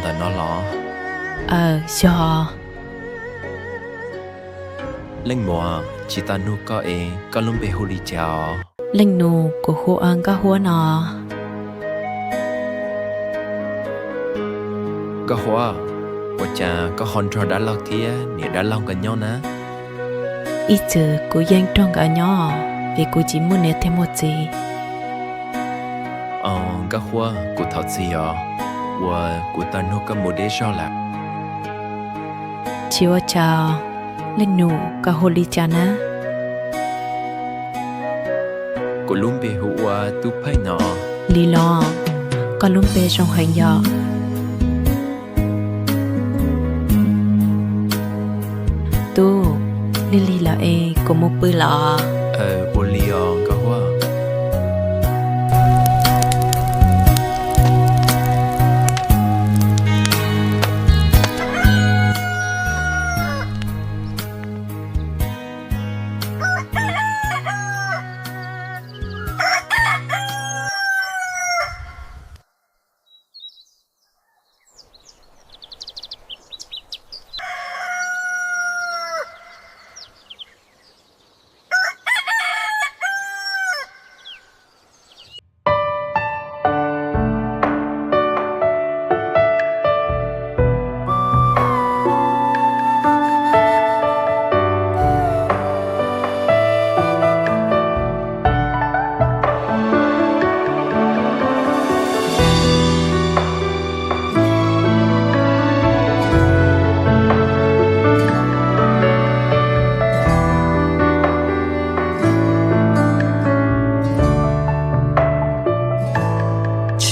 tại nó lỏ cho linh mùa chỉ ta nu có luôn bị hù đi chào linh nụ của khu ăn cá hua nọ có hoa của cha có hòn trò đã lâu thía nè đã lâu gần nhau nè ít chữ của dân trong cả nhỏ vì cô chỉ muốn nét thêm một gì có hoa của thật gì và của ta nu có một đế cho là chiều chào linh nụ cả hồ ly cha na của luôn bị hù tu phải nọ lý lo có luôn bê trong hành dọ tu lily là của một bữa lọ của Leon có hoa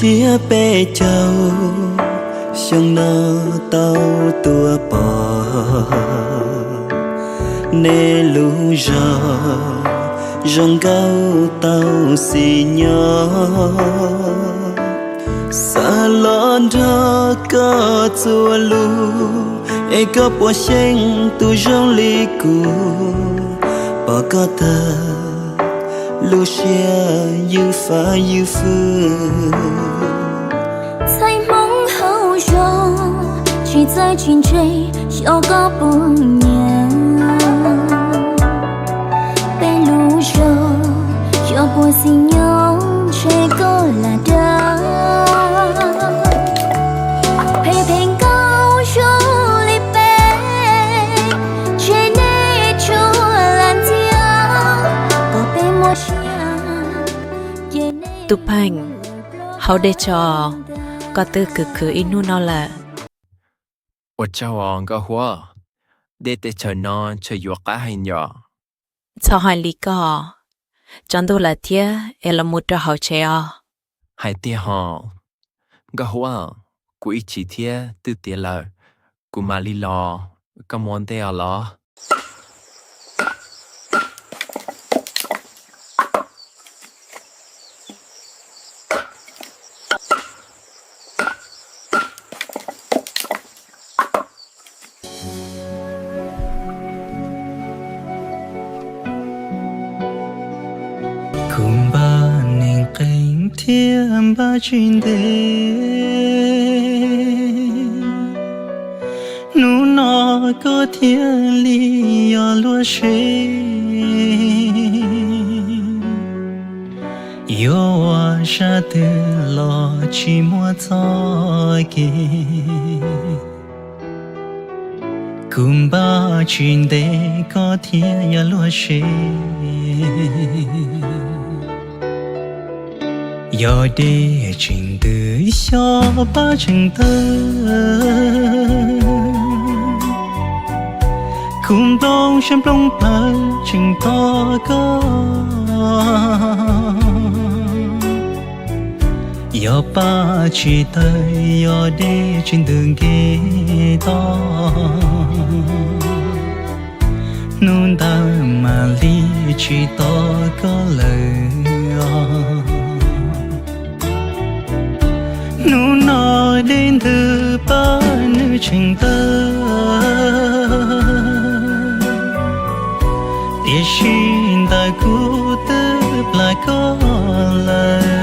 chia bê châu sông nơ tàu tua bò nê lũ rò rong gấu tàu xì nhỏ xa lon đó có chua lũ e có bỏ xanh tu rong li cù bỏ có thơ lũ xia như phá như phương 去在群追，小个不念，被路上小波心鸟吹过来的，陪陪高手里背，吹内出蓝天，宝贝莫想，夜内。tu phanh hậu để cho có tư cực inu nó là 我叫王个花，得chờ nó chờ vô cả hai nhỏ. cho hai lý có, chẳng đâu là thế, là một trò hậu trẻ. Hai tia họ, cái hoa, của ít chỉ thế, từ tia là, của mà li lo, cái món tia lo. cùng ba nên cánh thiên ba chuyên đề nụ nó có thiên lý ở lúa xế yêu ra từ lo chỉ mua cho kì cùng ba chuyên đề có thiên ở lúa xế giờ đi trình từ cho ba trình tơ cùng đông xem đông bờ trình to có giờ ba chỉ tới giờ đi trên đường kia to nôn ta mà ly chỉ to có lời nụ nói đến thứ ba nữ trình tơ để xin ta cứu tư lại có lời